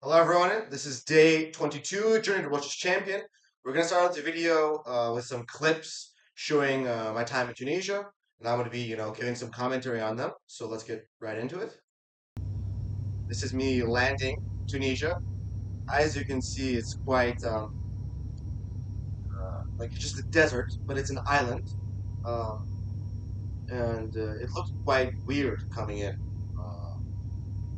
Hello everyone, this is day 22, Journey to Russia's Champion. We're going to start out the video with some clips showing my time in Tunisia, and I'm going to be, giving some commentary on them. So let's get right into it. This is me landing Tunisia. As you can see, it's quite like just a desert, but it's an island, uh, and it looked quite weird coming in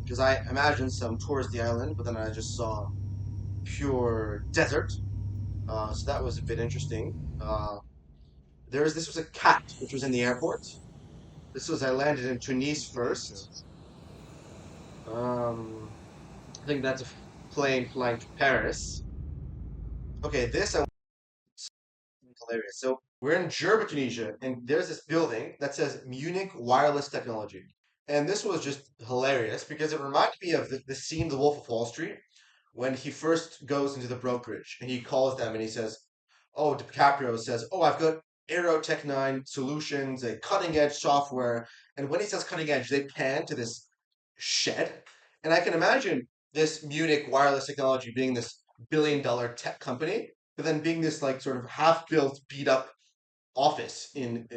because I imagined some touristy island, but then I just saw pure desert. So that was a bit interesting. Uh, this was a cat which was in the airport. I landed in Tunis first. Um, I think that's a plane flying to Paris. Okay, this I hilarious. So we're in Gerba, Tunisia, and there's this building that says Munich Wireless Technology. And this was just hilarious because it reminded me of the scene, The Wolf of Wall Street, when he first goes into the brokerage and he calls them and he says, "Oh, DiCaprio says, oh, I've got Aerotech 9 solutions, a cutting edge software." And when he says cutting edge, they pan to this shed. And I can imagine this Munich Wireless Technology being this billion-dollar tech company, but then being this like sort of half-built, beat-up office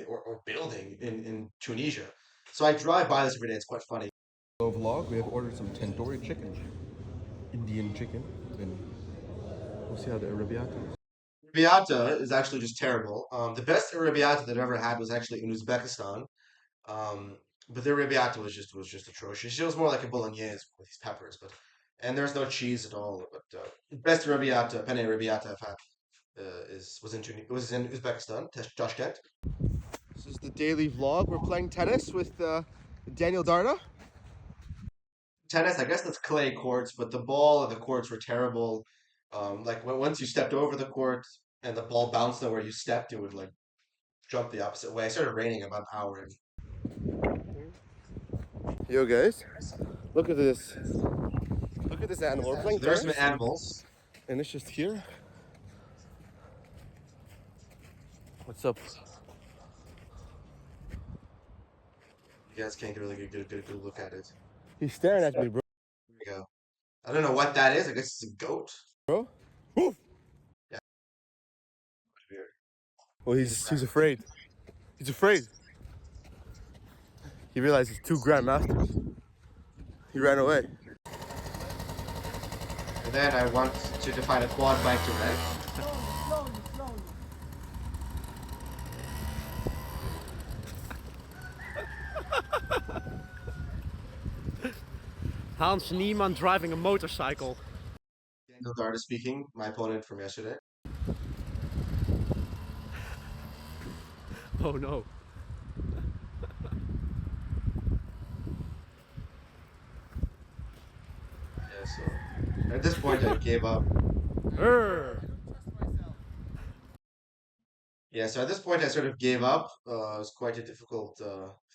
or building in Tunisia. So I drive by this every day. It's quite funny. Vlog. We have ordered some tandoori chicken, Indian chicken, and we'll see how the arrabbiata is. Arrabbiata is actually just terrible. The best arrabbiata that I've ever had was actually in Uzbekistan. Um, but the arrabbiata was just atrocious. It was more like a bolognese with these peppers, but and there's no cheese at all. But the best arrabbiata, penne arrabbiata I've had was in Uzbekistan, Tashkent. This is the daily vlog. We're playing tennis with Daniel Darda. Tennis, I guess that's clay courts, but the ball and the courts were terrible. Like once you stepped over the court and the ball bounced where you stepped, it would like jump the opposite way. It started raining about an hour in. Yo guys, look at this. Look at this animal. We're playing So there's some tennis, animals. and it's just here. What's up? You guys can't get a really good look at it. He's staring at me, bro. Here we go. I don't know what that is. I guess it's a goat. Bro? Woof. Yeah, weird. Well, he's afraid. He's afraid. He realized it's two grandmasters. He ran away. And then I want to define a quad bike to rent. Hans Niemann driving a motorcycle. Daniel Darda speaking, my opponent from yesterday. Oh no. Yeah, so at this point I gave up. Urgh. Yeah, so at this point I sort of gave up. It was quite a difficult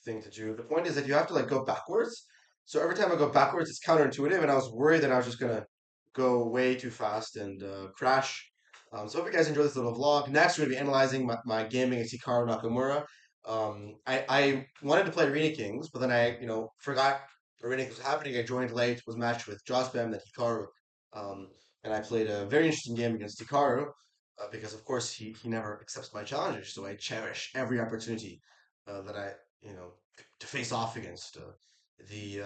thing to do. The point is that you have to like go backwards. So every time I go backwards, it's counterintuitive, and I was worried that I was just gonna go way too fast and crash. So I hope you guys enjoy this little vlog. Next, we're gonna be analyzing my gaming against Hikaru Nakamura. I wanted to play Arena Kings, but then I forgot Arena Kings was happening. I joined late, was matched with Jospam, then Hikaru, um, and I played a very interesting game against Hikaru because of course he never accepts my challenges. So I cherish every opportunity that I to face off against the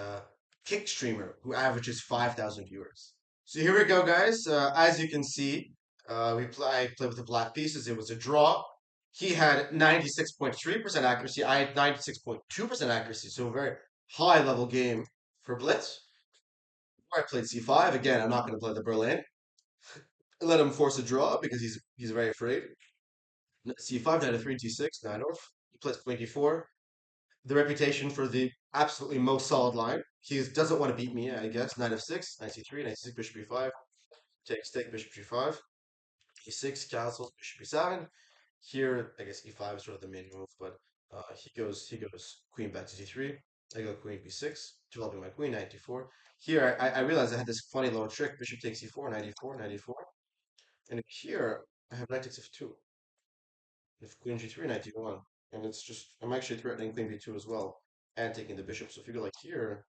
kick streamer who averages 5,000 viewers. So here we go, guys. As you can see, I played with the black pieces. It was a draw. He had 96.3% accuracy. I had 96.2% accuracy. So a very high level game for Blitz. I played C5 again. I'm not going to play the Berlin. Let him force a draw because he's very afraid. C5, knight of 3, T6, 9 off. He plays queen D4. The reputation for the absolutely most solid line. He doesn't want to beat me, I guess. Knight of 6, knight C3, knight C6, bishop B5. Take, bishop G5. E6, castles, bishop B7. Here, I guess E5 is sort of the main move, but he goes queen back to D3. I go queen B6, developing my queen, knight D4. Here, I realized I had this funny little trick. Bishop takes E4, knight E4, knight E4. And here, I have knight takes F2. If queen G3, knight D1. And it's just, I'm actually threatening queen B2 as well. And taking the bishop. So if you go like here,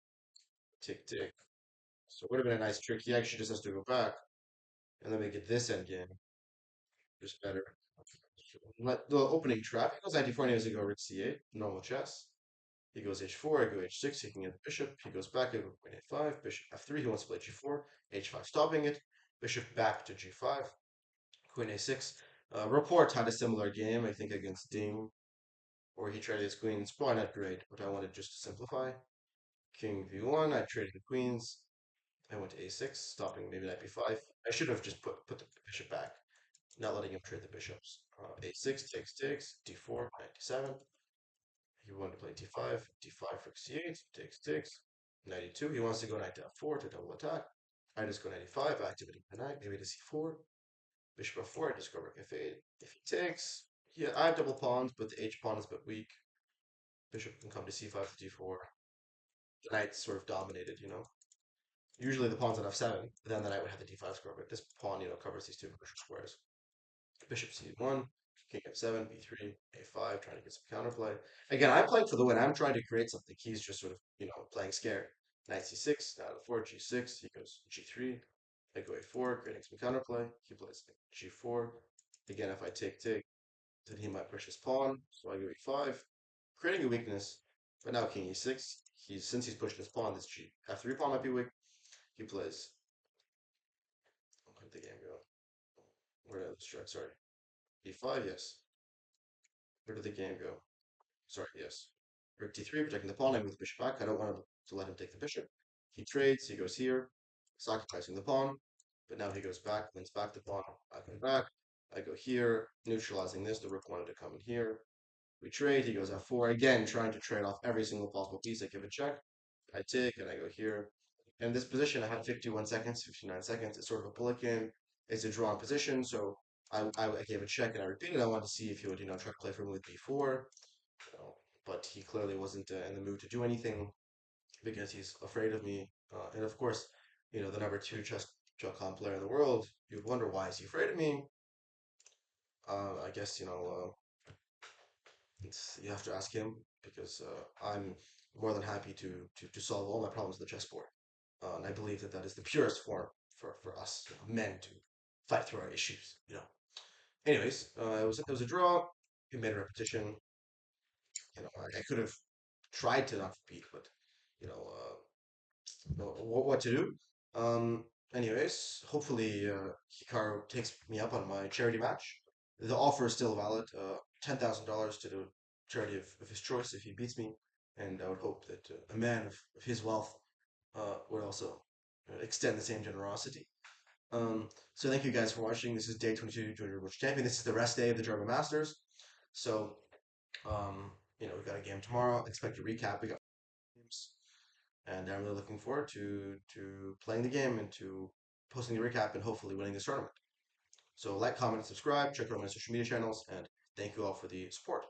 tick, tick. So it would have been a nice trick. He actually just has to go back, and then we get this endgame, just better. Let the opening trap. He goes knight d4, and he has to go rook c8, normal chess. He goes h4, I go h6, he can get the bishop. He goes back, I go queen a5, bishop f3, he wants to play g4, h5 stopping it, bishop back to g5, queen a6. Report had a similar game, I think, against Ding, where he traded his queens. It's probably not great, but I wanted just to simplify. King v1, I traded the queens. I went to a6, stopping maybe knight b5. I should have just put the bishop back, not letting him trade the bishops. A6 takes, d4, knight d7. He wanted to play d5, d5 for c8, takes, knight e2. He wants to go knight to f4 to double attack. I just go knight e5, activating the knight, maybe to c4. Bishop f4, I just go rook f8. If he takes, yeah, I have double pawns, but the h pawn is a bit weak. Bishop can come to c5 to d4. The knight's sort of dominated, you know. Usually the pawn's on f7, then the knight would have the d5 square, but this pawn, you know, covers these two crucial squares. Bishop c1, king f7, b3, a5, trying to get some counterplay. Again, I'm playing for the win. I'm trying to create something. He's just sort of, you know, playing scared. Knight c6, knight f4, g6. He goes g3. I go a4, creating some counterplay. He plays g4. Again, if I take, then he might push his pawn. So I go e5, creating a weakness. But now king e6. Since he's pushed his pawn, this f3 pawn might be weak. He plays. Where did the game go? Where did I lose track? Sorry. e5, yes. Where did the game go? Sorry, yes. Rook d3, protecting the pawn. I move the bishop back. I don't want to let him take the bishop. He trades. He goes here, sacrificing the pawn. But now he goes back, wins back the pawn. I come back. I go here, neutralizing this. The rook wanted to come in here. We trade. He goes f4 again, trying to trade off every single possible piece. I give a check. I take, and I go here. In this position, I had 51 seconds, 59 seconds. It's sort of a bullet game. It's a drawn position, so I gave a check and I repeated. I wanted to see if he would, you know, try to play for me with b4. But he clearly wasn't in the mood to do anything because he's afraid of me. And of course, you know, the number two chess.com player in the world, you'd wonder why is he afraid of me? I guess, you know, you have to ask him because I'm more than happy to solve all my problems with the chessboard. And I believe that that is the purest form for us, you know, men to fight through our issues, you know. Anyways, it was a draw. He made a repetition. You know, I could have tried to not repeat, but you know what to do. Um, anyways, hopefully Hikaru takes me up on my charity match. The offer is still valid. $10,000 to the charity of his choice if he beats me, and I would hope that a man of his wealth would also extend the same generosity. So thank you guys for watching. This is day 22 Junior World Champion. This is the rest day of the German Masters. So you know, we've got a game tomorrow. Expect a recap. We got games, and I'm really looking forward to playing the game and to posting the recap and hopefully winning this tournament. So like, comment, and subscribe. Check out my social media channels, and thank you all for the support.